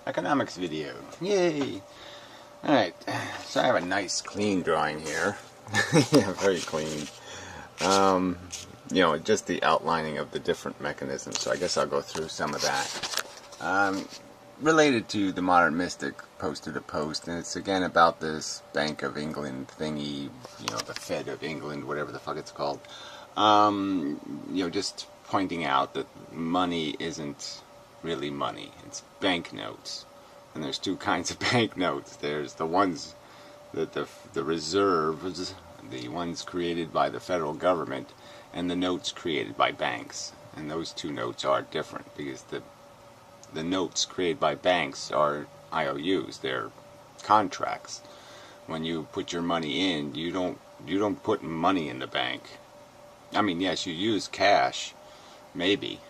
Economics video. Yay! Alright, so I have a nice clean drawing here. Yeah, very clean. Just the outlining of the different mechanisms, so I guess I'll go through some of that. Related to the Modern Mystic posted a post, and it's again about this Bank of England thingy, the Fed of England, whatever the fuck it's called. Just pointing out that money isn't really money. It's banknotes. And there's two kinds of banknotes. There's the ones that the reserves, the ones created by the federal government, and the notes created by banks. And those two notes are different because the notes created by banks are IOUs. They're contracts. When you put your money in, you don't put money in the bank. I mean, yes, you use cash, maybe,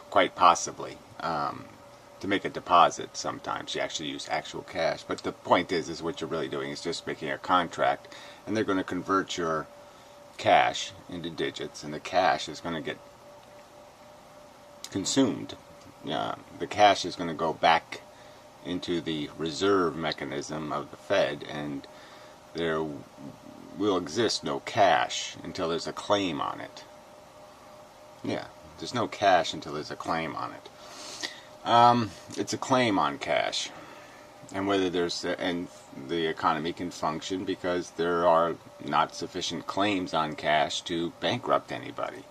quite possibly, to make a deposit. Sometimes you actually use actual cash. But the point is what you're really doing is just making a contract, and they're going to convert your cash into digits, and the cash is going to get consumed. The cash is going to go back into the reserve mechanism of the Fed, and there will exist no cash until there's a claim on it. Yeah, there's no cash until there's a claim on it. It's a claim on cash, and and the economy can function because there are not sufficient claims on cash to bankrupt anybody.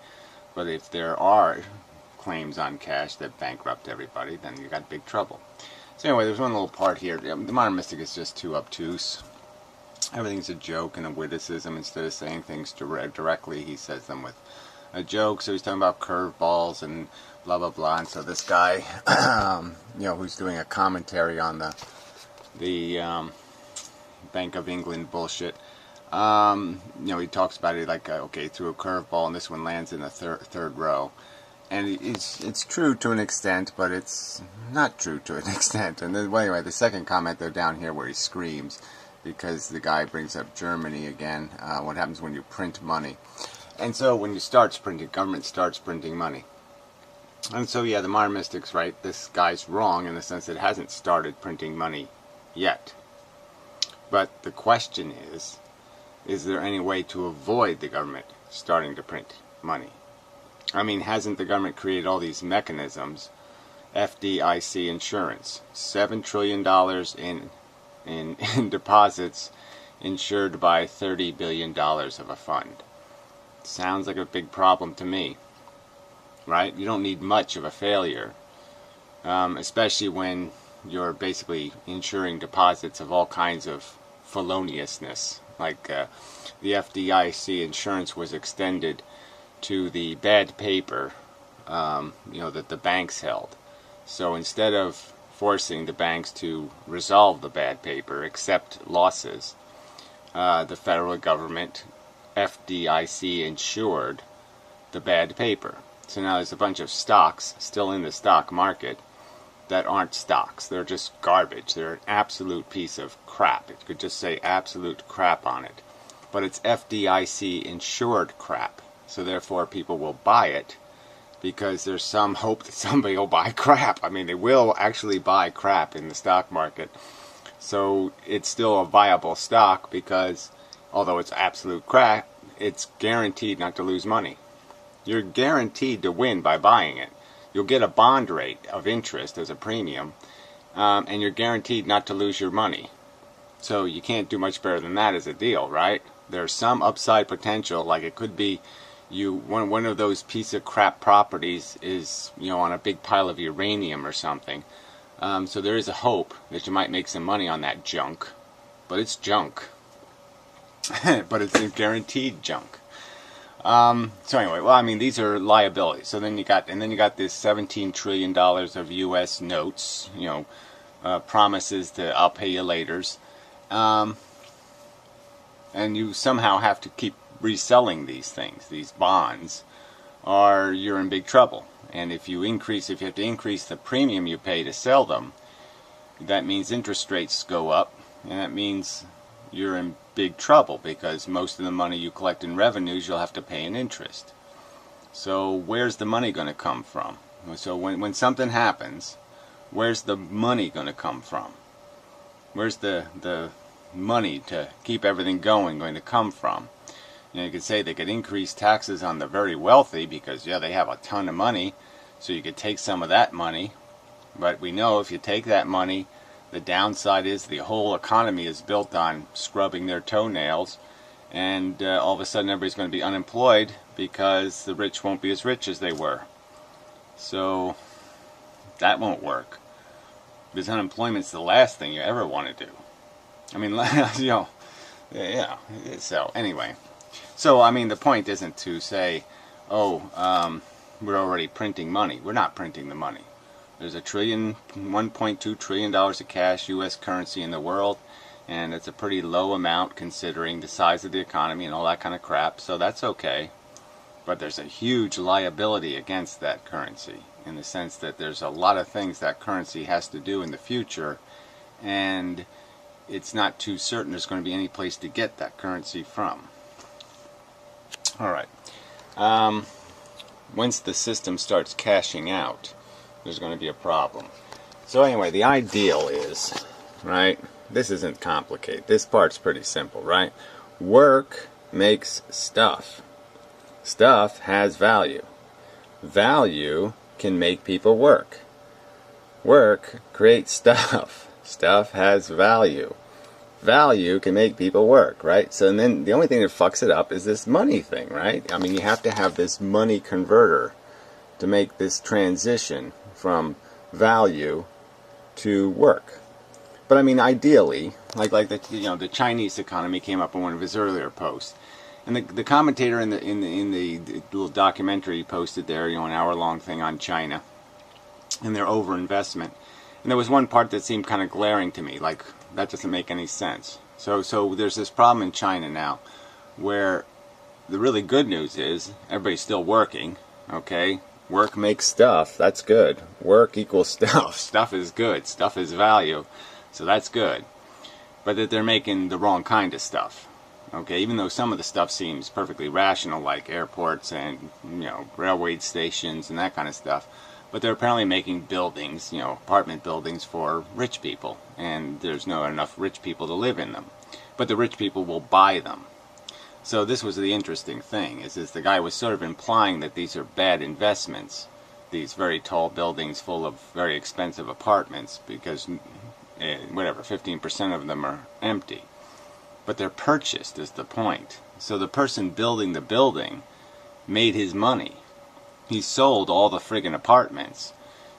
But if there are claims on cash that bankrupt everybody, then you got big trouble. So anyway, there's one little part here. The Modern Mystic is just too obtuse. Everything's a joke and a witticism. Instead of saying things directly, he says them with a joke. So he's talking about curveballs and blah blah blah. And so this guy, who's doing a commentary on the Bank of England bullshit, he talks about it like, okay, threw a curveball and this one lands in the third row. And it's true to an extent, but it's not true to an extent. And then, well, anyway, the second comment, though, down here where he screams, because the guy brings up Germany again, what happens when you print money. And so when you start printing, government starts printing money. And so, yeah, the Modern Mystic's right. This guy's wrong in the sense that it hasn't started printing money yet. But the question is there any way to avoid the government starting to print money? I mean, hasn't the government created all these mechanisms? FDIC insurance, $7 trillion in deposits insured by $30 billion of a fund. Sounds like a big problem to me, right? You don't need much of a failure, especially when you're basically insuring deposits of all kinds of feloniousness. Like the FDIC insurance was extended to the bad paper, that the banks held. So instead of forcing the banks to resolve the bad paper, accept losses, the federal government, FDIC, insured the bad paper. So now there's a bunch of stocks still in the stock market that aren't stocks. They're just garbage. They're an absolute piece of crap. It could just say absolute crap on it. But it's FDIC insured crap. So therefore people will buy it because there's some hope that somebody will buy crap. I mean, they will actually buy crap in the stock market. So it's still a viable stock because although it's absolute crap, it's guaranteed not to lose money. You're guaranteed to win by buying it. You'll get a bond rate of interest as a premium, and you're guaranteed not to lose your money. So you can't do much better than that as a deal, right? There's some upside potential, like it could be one of those piece of crap properties is on a big pile of uranium or something. So there is a hope that you might make some money on that junk, but it's junk. But it's guaranteed junk. So anyway, well, I mean, these are liabilities. So then you got this $17 trillion of U.S. notes, promises to I'll pay you laters, and you somehow have to keep reselling these things, these bonds, or you're in big trouble. And if you have to increase the premium you pay to sell them, that means interest rates go up, and that means you're in big trouble because most of the money you collect in revenues you'll have to pay in interest. So where's the money going to come from? So when something happens, where's the money going to come from? Where's the money to keep everything going to come from? You could say they could increase taxes on the very wealthy because, yeah, they have a ton of money, so you could take some of that money. But we know if you take that money, the downside is the whole economy is built on scrubbing their toenails, and all of a sudden everybody's going to be unemployed because the rich won't be as rich as they were. So that won't work, because unemployment's the last thing you ever want to do. I mean, yeah. So anyway, the point isn't to say, oh, we're already printing money. We're not printing the money. There's $1.2 trillion of cash, U.S. currency in the world, and it's a pretty low amount considering the size of the economy and all that kind of crap, so that's okay. But there's a huge liability against that currency, in the sense that there's a lot of things that currency has to do in the future, and it's not too certain there's going to be any place to get that currency from. Alright. Once the system starts cashing out, there's going to be a problem. So anyway, the ideal is, right, this isn't complicated. This part's pretty simple, right? Work makes stuff. Stuff has value. Value can make people work. Work creates stuff. Stuff has value. Value can make people work, right? So then the only thing that fucks it up is this money thing, right? I mean, you have to have this money converter to make this transition from value to work. But I mean, ideally, like the Chinese economy came up in one of his earlier posts, and the commentator in the little documentary he posted there, an hour-long thing on China and their overinvestment. And there was one part that seemed kind of glaring to me, like that doesn't make any sense. So there's this problem in China now, where the really good news is everybody's still working, okay? Work makes stuff, that's good. Work equals stuff. Stuff is good. Stuff is value. So that's good. But that they're making the wrong kind of stuff. Okay, even though some of the stuff seems perfectly rational, like airports and, railway stations and that kind of stuff. But they're apparently making buildings, apartment buildings for rich people. And there's not enough rich people to live in them. But the rich people will buy them. So this was the interesting thing, is the guy was sort of implying that these are bad investments, these very tall buildings full of very expensive apartments, because, 15% of them are empty. But they're purchased is the point. So the person building the building made his money. He sold all the friggin' apartments.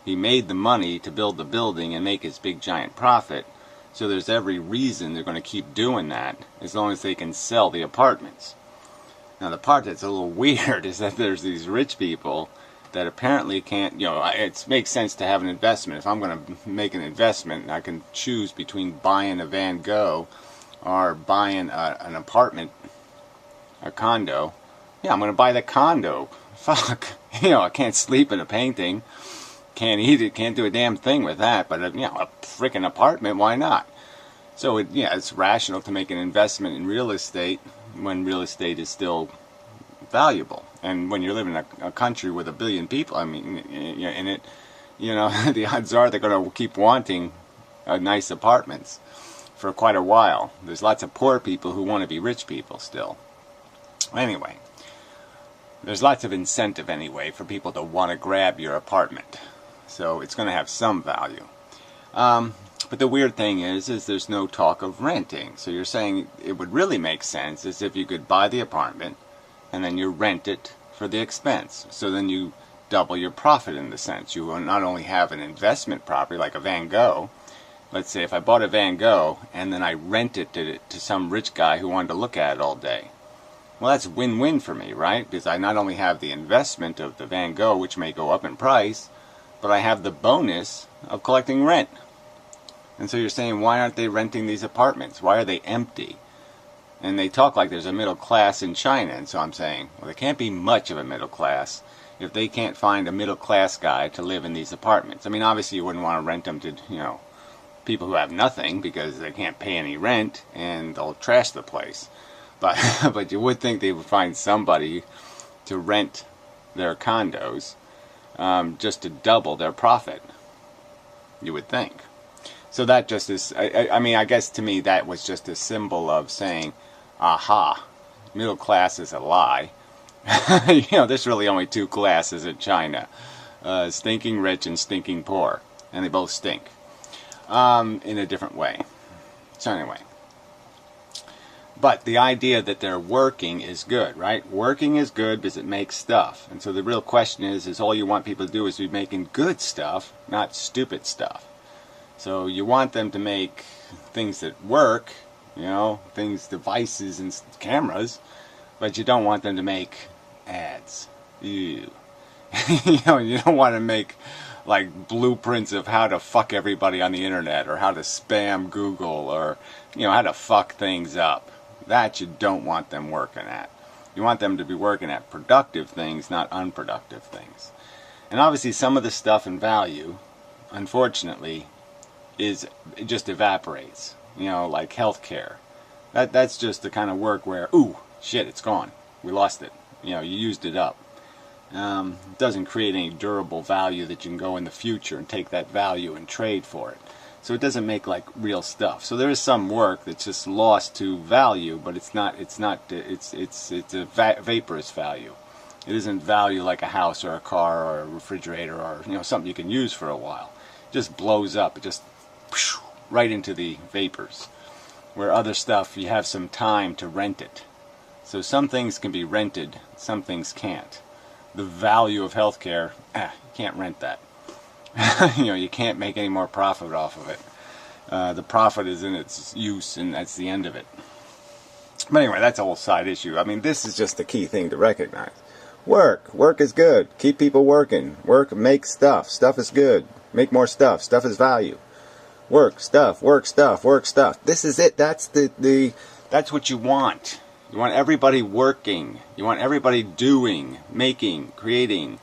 He made the money to build the building and make his big giant profit. So there's every reason they're going to keep doing that as long as they can sell the apartments. Now the part that's a little weird is that there's these rich people that apparently can't, it makes sense to have an investment. If I'm going to make an investment, I can choose between buying a Van Gogh or buying an apartment, a condo. Yeah, I'm going to buy the condo. Fuck. I can't sleep in a painting. Can't eat it, can't do a damn thing with that, but a freaking apartment, why not? So it's rational to make an investment in real estate when real estate is still valuable. And when you're living in a country with 1 billion people, in it, the odds are they're going to keep wanting nice apartments for quite a while. There's lots of poor people who want to be rich people still. Anyway, there's lots of incentive anyway for people to want to grab your apartment. So it's going to have some value. But the weird thing is there's no talk of renting. So you're saying it would really make sense is if you could buy the apartment and then you rent it for the expense. So then you double your profit in the sense. You will not only have an investment property like a Van Gogh. Let's say if I bought a Van Gogh and then I rented it to some rich guy who wanted to look at it all day. Well, that's win-win for me, right? Because I not only have the investment of the Van Gogh, which may go up in price, but I have the bonus of collecting rent. And so you're saying, why aren't they renting these apartments? Why are they empty? And they talk like there's a middle class in China. And so I'm saying, well, there can't be much of a middle class if they can't find a middle class guy to live in these apartments. I mean, obviously you wouldn't want to rent them to, people who have nothing because they can't pay any rent and they'll trash the place. But you would think they would find somebody to rent their condos just to double their profit. you would think. So that just is, I mean, I guess to me that was just a symbol of saying, aha, middle class is a lie. You know, there's really only two classes in China, stinking rich and stinking poor, and they both stink in a different way. So anyway, but the idea that they're working is good, right? Working is good because it makes stuff. And so the real question is all you want people to do is be making good stuff, not stupid stuff. So you want them to make things that work, you know, things, devices and cameras, but you don't want them to make ads. Ew. You know, you don't want to make like blueprints of how to fuck everybody on the internet, or how to spam Google, or, you know, how to fuck things up. That you don't want them working at. You want them to be working at productive things, not unproductive things. And obviously some of the stuff in value, unfortunately, it just evaporates. You know, like healthcare. That's just the kind of work where, ooh, shit, it's gone. We lost it. You know, you used it up. It doesn't create any durable value that you can go in the future and take that value and trade for it. So it doesn't make like real stuff. So there is some work that's just lost to value, but it's a vaporous value. It isn't value like a house or a car or a refrigerator, or, you know, something you can use for a while. It just blows up. It just right into the vapors. Where other stuff, you have some time to rent it. So some things can be rented, some things can't. The value of healthcare, you can't rent that. You know, you can't make any more profit off of it. The profit is in its use, and that's the end of it. But anyway, that's a whole side issue. I mean, this is just the key thing to recognize. Work is good. Keep people working. Work makes stuff. Stuff is good. Make more stuff. Stuff is value. Work stuff. This is it. That's that's what you want. You want everybody working. You want everybody doing, making, creating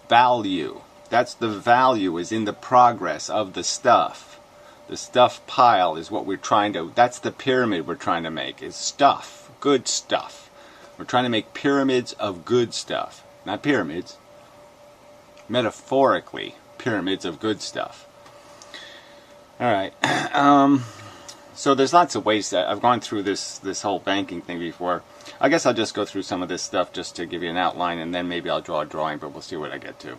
value. That's the value, is in the progress of the stuff. The stuff pile is what we're trying to, that's the pyramid we're trying to make, is stuff, good stuff. We're trying to make pyramids of good stuff. Not pyramids, metaphorically, pyramids of good stuff. Alright, so there's lots of ways that I've gone through this whole banking thing before. I guess I'll just go through some of this stuff just to give you an outline, and then maybe I'll draw a drawing, but we'll see what I get to.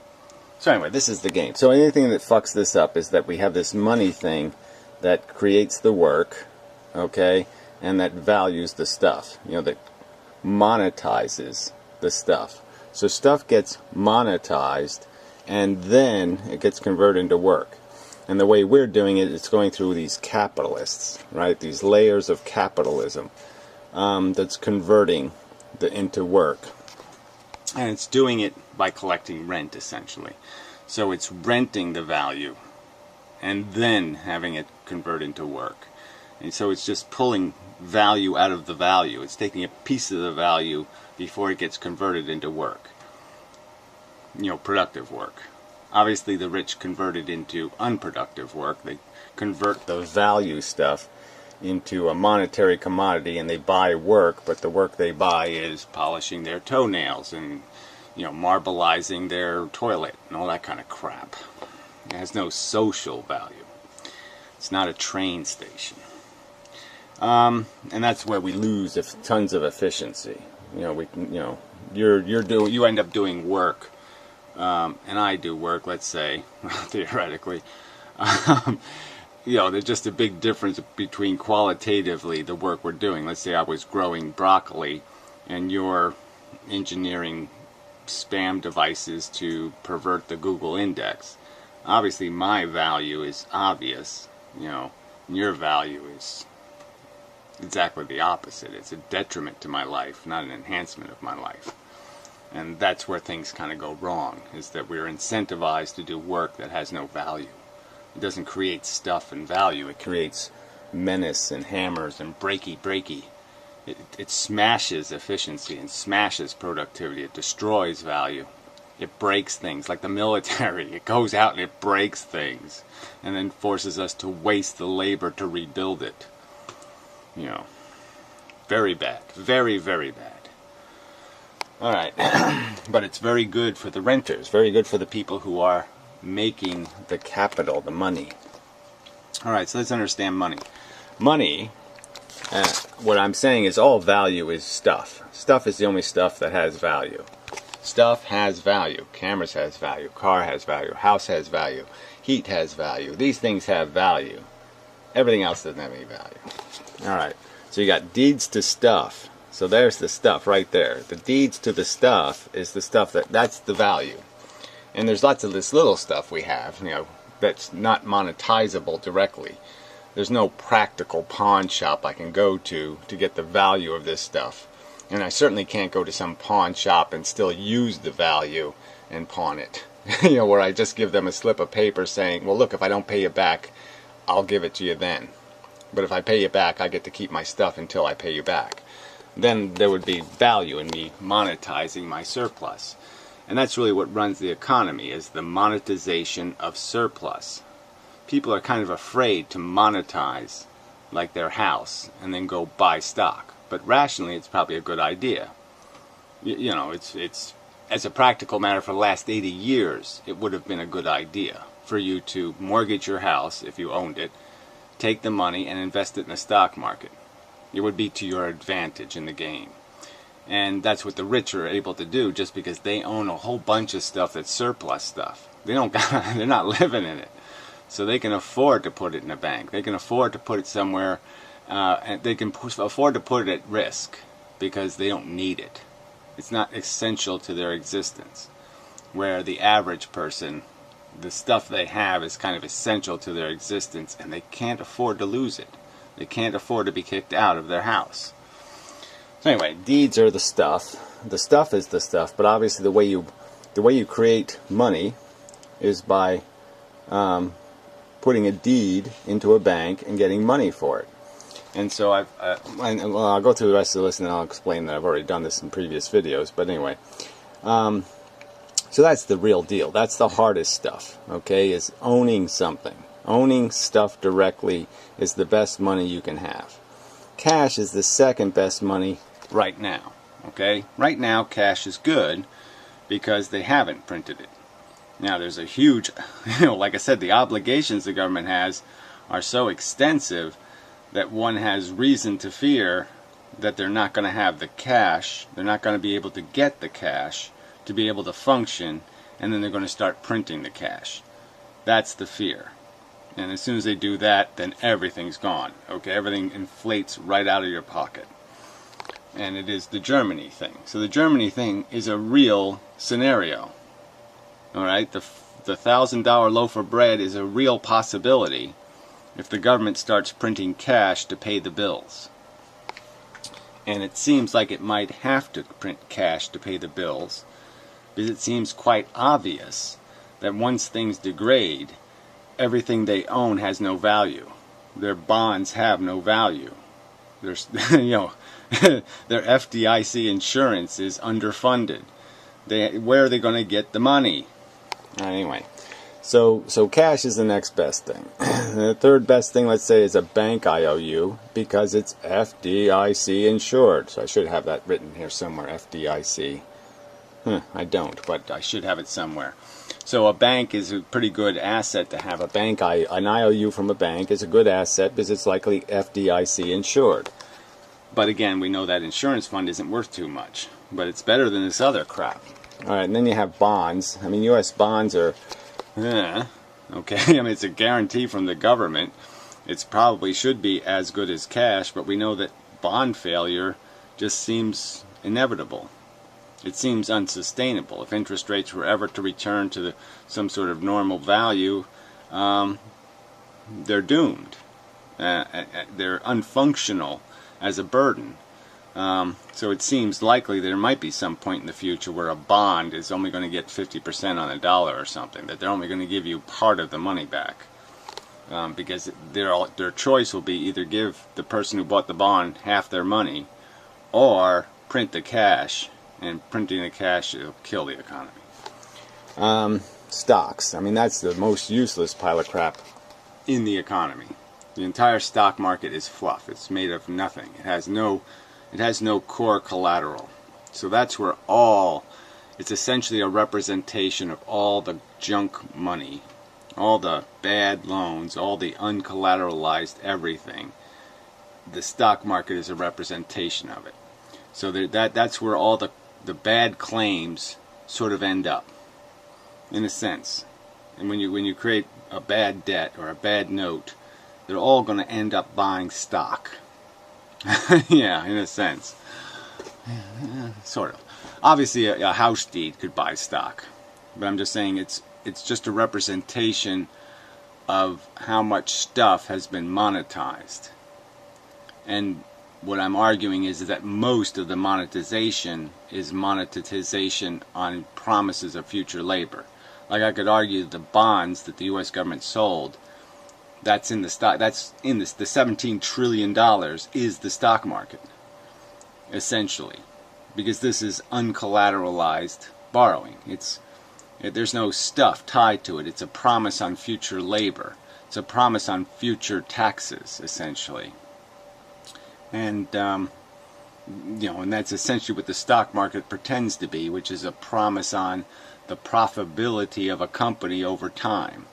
So anyway, this is the game. So anything that fucks this up is that we have this money thing that creates the work, okay, and that values the stuff, you know, that monetizes the stuff. So stuff gets monetized, and then it gets converted into work. And the way we're doing it, it's going through these capitalists, right? These layers of capitalism that's converting into work. And it's doing it by collecting rent, essentially. So it's renting the value and then having it convert into work. And so it's just pulling value out of the value. It's taking a piece of the value before it gets converted into work. You know, productive work. Obviously the rich convert it into unproductive work. They convert the value stuff into a monetary commodity, and they buy work, but the work they buy is polishing their toenails and, you know, marbleizing their toilet and all that kind of crap. It has no social value. It's not a train station. And that's where we lose tons of efficiency. You know, you end up doing work, and I do work, let's say, theoretically. You know, there's just a big difference between qualitatively the work we're doing. Let's say I was growing broccoli, and you're engineering spam devices to pervert the Google index. Obviously my value is obvious, you know, and your value is exactly the opposite. It's a detriment to my life, not an enhancement of my life. And that's where things kind of go wrong, is that we're incentivized to do work that has no value. It doesn't create stuff and value. It creates menace and hammers and breaky. It smashes efficiency and smashes productivity. It destroys value. It breaks things, like the military. It goes out and it breaks things and then forces us to waste the labor to rebuild it. You know, very bad. Very, very bad. Alright, but it's very good for the renters, very good for the people who are making the capital, the money. Alright, so let's understand money. Money, what I'm saying is all value is stuff. Stuff is the only stuff that has value. Stuff has value. Cameras has value. Car has value. House has value. Heat has value. These things have value. Everything else doesn't have any value. Alright, so you got deeds to stuff. So there's the stuff right there. The deeds to the stuff is the stuff that's the value. And there's lots of this little stuff we have, that's not monetizable directly. There's no practical pawn shop I can go to get the value of this stuff. And I certainly can't go to some pawn shop and still use the value and pawn it. Where I just give them a slip of paper saying, well, look, if I don't pay you back, I'll give it to you then. But if I pay you back, I get to keep my stuff until I pay you back. Then there would be value in me monetizing my surplus. And that's really what runs the economy, is the monetization of surplus. People are kind of afraid to monetize, like their house, and then go buy stock. But rationally, it's probably a good idea. It's as a practical matter, for the last 80 years, it would have been a good idea for you to mortgage your house, if you owned it, take the money and invest it in the stock market. It would be to your advantage in the game. And that's what the rich are able to do, just because they own a whole bunch of stuff that's surplus stuff. They're not living in it. So they can afford to put it in a bank. They can afford to put it somewhere, and they can afford to put it at risk because they don't need it. It's not essential to their existence. Where the average person, the stuff they have is kind of essential to their existence, and they can't afford to lose it. They can't afford to be kicked out of their house. So anyway, deeds are the stuff. The stuff is the stuff, but obviously the way you create money is by putting a deed into a bank and getting money for it. And so I'll go through the rest of the list and I'll explain that I've already done this in previous videos. But anyway, so that's the real deal. That's the hardest stuff. Okay, is owning something. Owning stuff directly is the best money you can have. Cash is the second best money right now. Okay, right now cash is good because they haven't printed it. Now there's a huge, like I said, the obligations the government has are so extensive that one has reason to fear that they're not going to have the cash, they're not going to be able to get the cash to be able to function, and then they're going to start printing the cash. That's the fear. And as soon as they do that, then everything's gone. Okay, everything inflates right out of your pocket. And it is the Germany thing. So the Germany thing is a real scenario. Alright, the $1,000 loaf of bread is a real possibility if the government starts printing cash to pay the bills. And it seems like it might have to print cash to pay the bills, because it seems quite obvious that once things degrade, everything they own has no value. Their bonds have no value. There's, their FDIC insurance is underfunded. Where are they going to get the money? Anyway, so cash is the next best thing. The third best thing, let's say, is a bank IOU, because it's FDIC insured. So I should have that written here somewhere, FDIC. I don't, but I should have it somewhere. So a bank is a pretty good asset to have. An IOU from a bank is a good asset because it's likely FDIC insured. But again, we know that insurance fund isn't worth too much. But it's better than this other crap. Alright, and then you have bonds. I mean, U.S. bonds are... okay, I mean, it's a guarantee from the government. It probably should be as good as cash, but we know that bond failure just seems inevitable. It seems unsustainable. If interest rates were ever to return to some sort of normal value, they're doomed. They're unfunctional as a burden. So it seems likely there might be some point in the future where a bond is only going to get 50% on a dollar or something, that they're only going to give you part of the money back. Because their choice will be either give the person who bought the bond half their money, or print the cash, and printing the cash will kill the economy. Stocks. I mean, that's the most useless pile of crap in the economy. The entire stock market is fluff. It's made of nothing. It has no core collateral. So that's where it's essentially a representation of all the junk money, all the bad loans, all the uncollateralized everything, the stock market is a representation of it. So that's where all the bad claims sort of end up, in a sense. And when you create a bad debt or a bad note, they're all going to end up buying stock. Yeah, in a sense. Sort of. Obviously, a house deed could buy stock, but I'm just saying it's just a representation of how much stuff has been monetized. And what I'm arguing is that most of the monetization is monetization on promises of future labor. Like I could argue the bonds that the U.S. government sold, that's in the stock. That's in this. The $17 trillion is the stock market, essentially, because this is uncollateralized borrowing. There's no stuff tied to it. It's a promise on future labor. It's a promise on future taxes, essentially. And and that's essentially what the stock market pretends to be, which is a promise on the profitability of a company over time.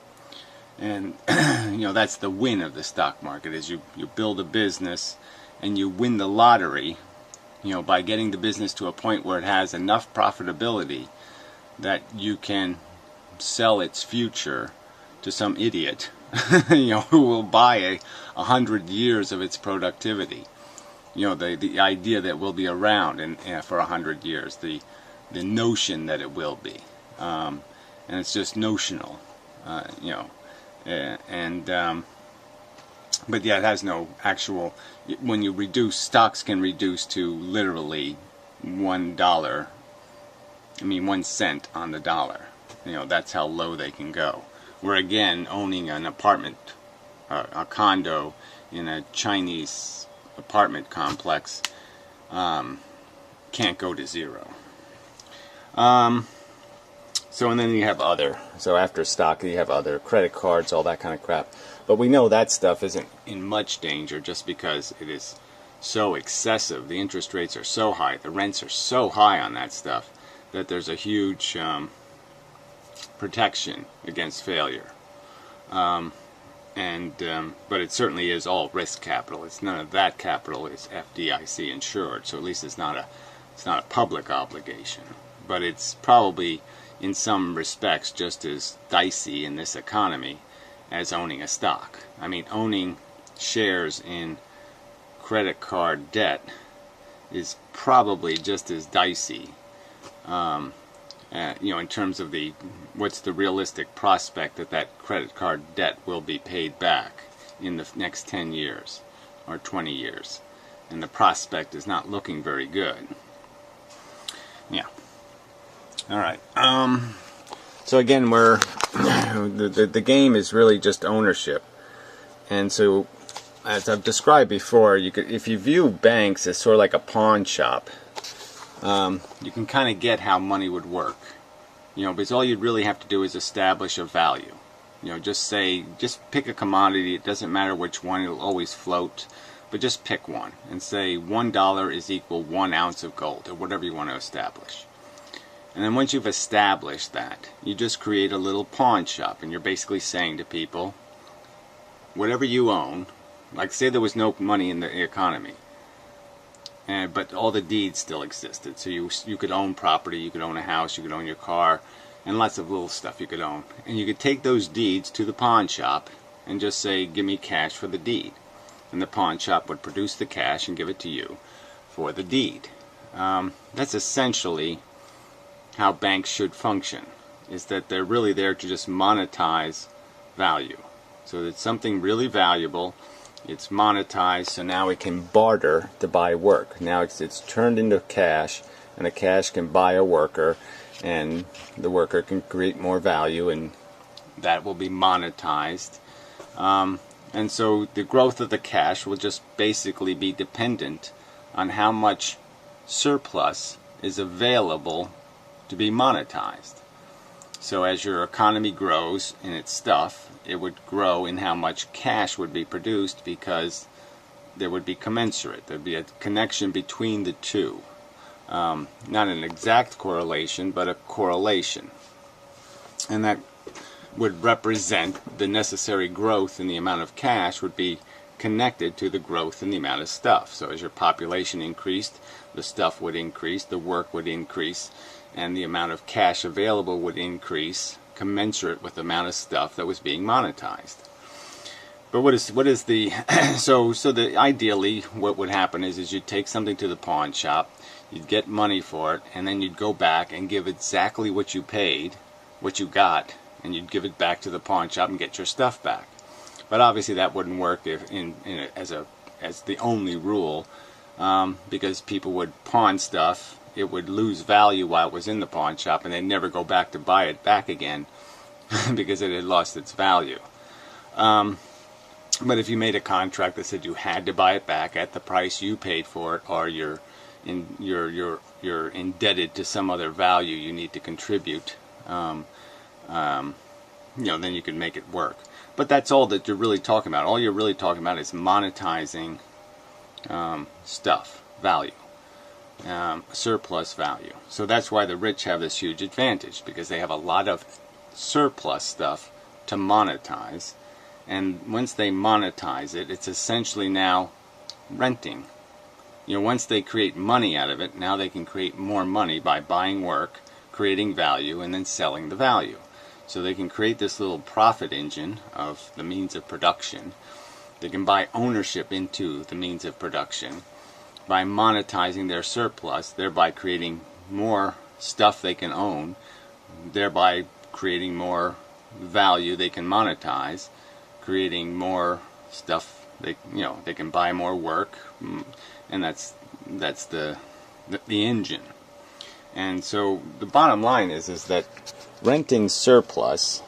And that's the win of the stock market, is you build a business and you win the lottery, by getting the business to a point where it has enough profitability that you can sell its future to some idiot, who will buy 100 years of its productivity. The idea that it will be around for 100 years, the notion that it will be, and it's just notional, but yeah, it has no actual. When you reduce, stocks can reduce to literally $1. 1 cent on the dollar. That's how low they can go. Where again, owning an apartment, a condo in a Chinese apartment complex, can't go to zero. So, and then you have other. So after stock, you have other credit cards, all that kind of crap. But we know that stuff isn't in much danger just because it is so excessive. The interest rates are so high, the rents are so high on that stuff, that there's a huge protection against failure. But it certainly is all risk capital. It's none of that capital is FDIC insured, so at least it's not a public obligation. But it's probably in some respects just as dicey in this economy as owning a stock. Owning shares in credit card debt is probably just as dicey. In terms of what's the realistic prospect that credit card debt will be paid back in the next 10 years or 20 years, and the prospect is not looking very good. Yeah. All right. So again, the game is really just ownership, and so as I've described before, if you view banks as sort of like a pawn shop, you can kind of get how money would work. Because all you'd really have to do is establish a value. Just pick a commodity. It doesn't matter which one, it'll always float. But just pick one and say $1 is equal 1 ounce of gold, or whatever you want to establish. And then once you've established that, you just create a little pawn shop, and you're basically saying to people, whatever you own, like say there was no money in the economy, but all the deeds still existed. So you could own property, you could own a house, you could own your car, and lots of little stuff you could own. And you could take those deeds to the pawn shop and just say, give me cash for the deed. And the pawn shop would produce the cash and give it to you for the deed. That's essentially how banks should function, is that they're really there to just monetize value. So it's something really valuable, it's monetized, so now it can barter to buy work. Now it's turned into cash, and the cash can buy a worker, and the worker can create more value, and that will be monetized. And so the growth of the cash will just basically be dependent on how much surplus is available to be monetized. So as your economy grows in its stuff, it would grow in how much cash would be produced, because there would be commensurate. There would be a connection between the two. Not an exact correlation, but a correlation. And that would represent the necessary growth in the amount of cash would be connected to the growth in the amount of stuff. So as your population increased, the stuff would increase, the work would increase, and the amount of cash available would increase commensurate with the amount of stuff that was being monetized. But what is the ideally what would happen is you'd take something to the pawn shop, you'd get money for it, and then you'd go back and give exactly what you paid, what you got, and you'd give it back to the pawn shop and get your stuff back. But obviously that wouldn't work as the only rule, because people would pawn stuff, it would lose value while it was in the pawn shop, and they'd never go back to buy it back again because it had lost its value. But if you made a contract that said you had to buy it back at the price you paid for it, or you're indebted to some other value you need to contribute, then you can make it work. But that's all that you're really talking about. All you're really talking about is monetizing stuff, value, surplus value. So that's why the rich have this huge advantage, because they have a lot of surplus stuff to monetize. And once they monetize it, it's essentially now renting. Once they create money out of it, now they can create more money by buying work, creating value, and then selling the value. So they can create this little profit engine of the means of production. They can buy ownership into the means of production by monetizing their surplus, thereby creating more stuff they can own, thereby creating more value they can monetize, creating more stuff they can buy more work, and that's the engine. And so the bottom line is that renting surplus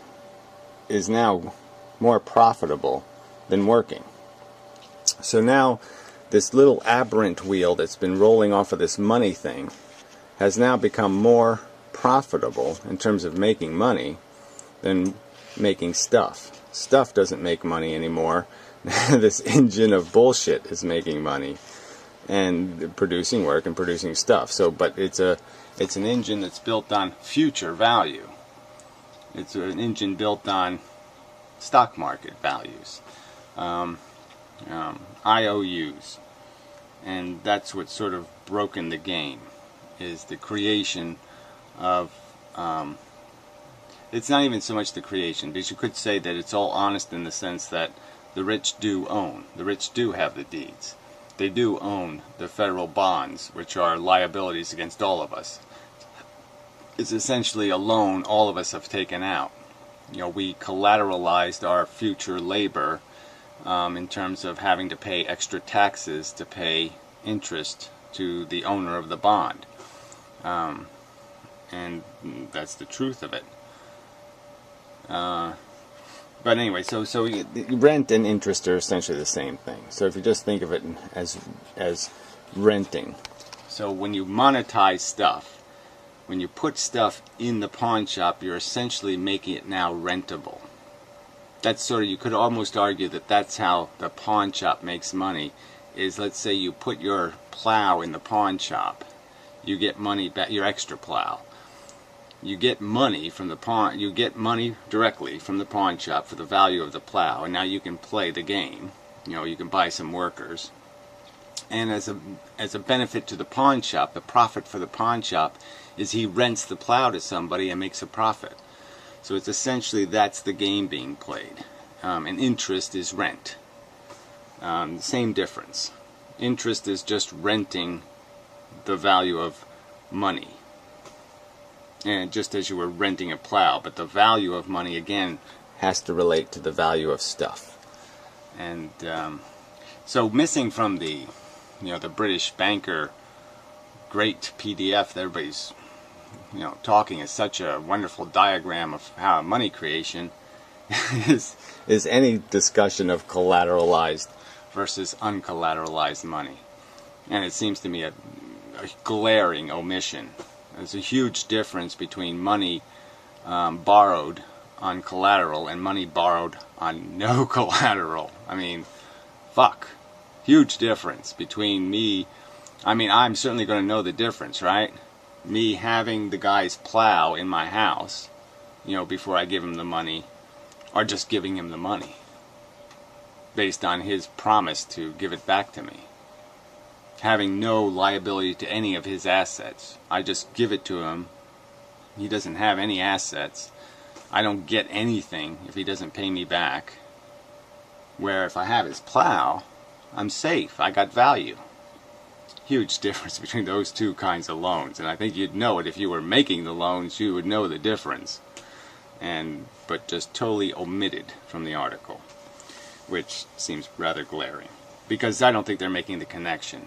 is now more profitable than working. So now this little aberrant wheel that's been rolling off of this money thing has now become more profitable in terms of making money than making stuff. Stuff doesn't make money anymore. This engine of bullshit is making money and producing work and producing stuff. So, but it's an engine that's built on future value. It's an engine built on stock market values, IOUs, and that's what's sort of broken the game. Is the creation of it's not even so much the creation, because you could say that it's all honest in the sense that the rich do own. The rich do have the deeds. They do own the federal bonds, which are liabilities against all of us. It's essentially a loan all of us have taken out. We collateralized our future labor in terms of having to pay extra taxes to pay interest to the owner of the bond. And that's the truth of it. But anyway, so rent and interest are essentially the same thing. So if you just think of it as renting. So when you monetize stuff, when you put stuff in the pawn shop, you're essentially making it now rentable. That's sort of, you could almost argue that that's how the pawn shop makes money, is let's say you put your plow in the pawn shop, you get money back, your extra plow. You get money from the pawn. You get money directly from the pawn shop for the value of the plow, and now you can play the game. You can buy some workers, and as a benefit to the pawn shop, the profit for the pawn shop is he rents the plow to somebody and makes a profit. So it's essentially that's the game being played, and interest is rent. Same difference. Interest is just renting the value of money. And just as you were renting a plow, but the value of money again has to relate to the value of stuff. And so missing from the the British banker great PDF that everybody's talking is such a wonderful diagram of how money creation is any discussion of collateralized versus uncollateralized money. And it seems to me a glaring omission. There's a huge difference between money borrowed on collateral and money borrowed on no collateral. I mean, fuck. Huge difference between me. I mean, I'm certainly going to know the difference, right? Me having the guy's plow in my house, before I give him the money, are just giving him the money based on his promise to give it back to me, having no liability to any of his assets. I just give it to him. He doesn't have any assets. I don't get anything if he doesn't pay me back. Where if I have his plow, I'm safe. I got value. Huge difference between those two kinds of loans, and I think you'd know it if you were making the loans. You would know the difference, but just totally omitted from the article, which seems rather glaring, because I don't think they're making the connection.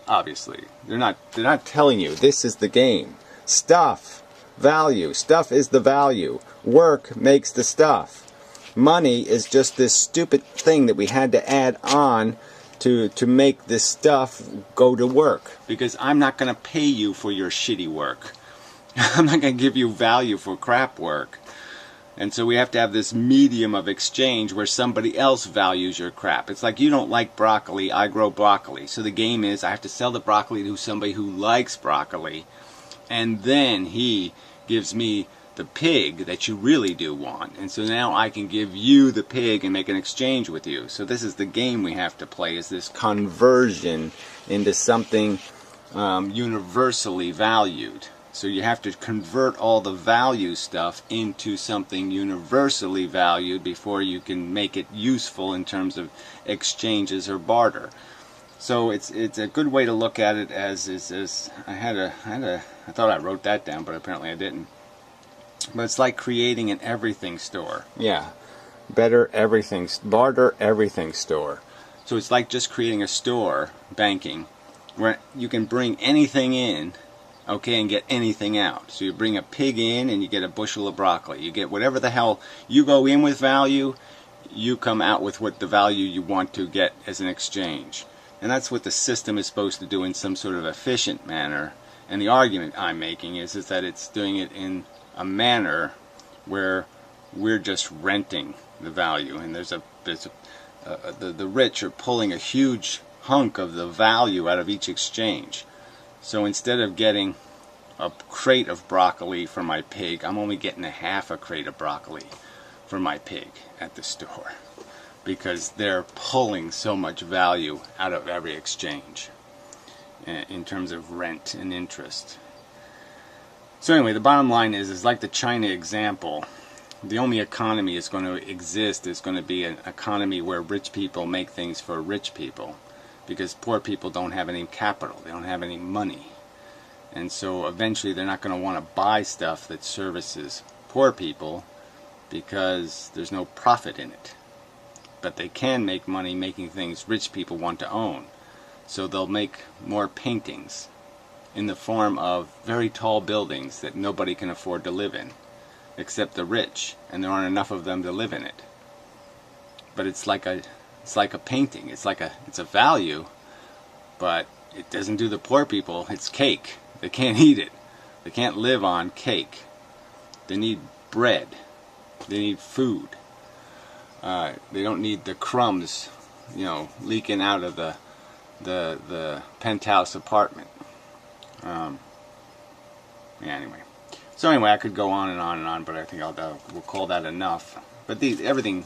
Obviously, they're not telling you this is the game. Stuff, value. Stuff is the value. Work makes the stuff. Money is just this stupid thing that we had to add on to make this stuff go to work. Because I'm not going to pay you for your shitty work. I'm not going to give you value for crap work. And so we have to have this medium of exchange where somebody else values your crap. It's like you don't like broccoli, I grow broccoli. So the game is I have to sell the broccoli to somebody who likes broccoli, and then he gives me the pig that you really do want. And so now I can give you the pig and make an exchange with you. So this is the game we have to play, is this conversion into something universally valued. So you have to convert all the value stuff into something universally valued before you can make it useful in terms of exchanges or barter. So it's a good way to look at it as I thought I wrote that down, but apparently I didn't. But it's like creating an everything store. Yeah, barter everything store. So it's like just creating a store, banking, where you can bring anything in, okay, and get anything out. So you bring a pig in and you get a bushel of broccoli. You get whatever the hell you go in with value, you come out with what the value you want to get as an exchange. And that's what the system is supposed to do in some sort of efficient manner. And the argument I'm making is that it's doing it in a manner where we're just renting the value, and the rich are pulling a huge hunk of the value out of each exchange. So instead of getting a crate of broccoli for my pig, I'm only getting a half a crate of broccoli for my pig at the store, because they're pulling so much value out of every exchange in terms of rent and interest. So anyway, the bottom line is like the China example. The only economy is going to exist is going to be an economy where rich people make things for rich people, because poor people don't have any capital, they don't have any money. And so eventually they're not going to want to buy stuff that services poor people because there's no profit in it. But they can make money making things rich people want to own. So they'll make more paintings in the form of very tall buildings that nobody can afford to live in, except the rich, and there aren't enough of them to live in it. But it's like a painting. It's a value, but it doesn't do the poor people. It's cake. They can't eat it. They can't live on cake. They need bread. They need food. They don't need the crumbs, leaking out of the penthouse apartment. Anyway. So anyway, I could go on and on and on, but I think we'll call that enough. But everything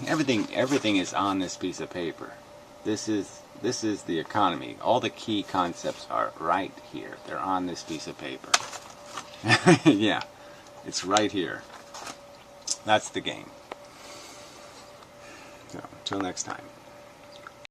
is on this piece of paper. This is the economy. All the key concepts are right here. They're on this piece of paper. Yeah, it's right here. That's the game. So, until next time.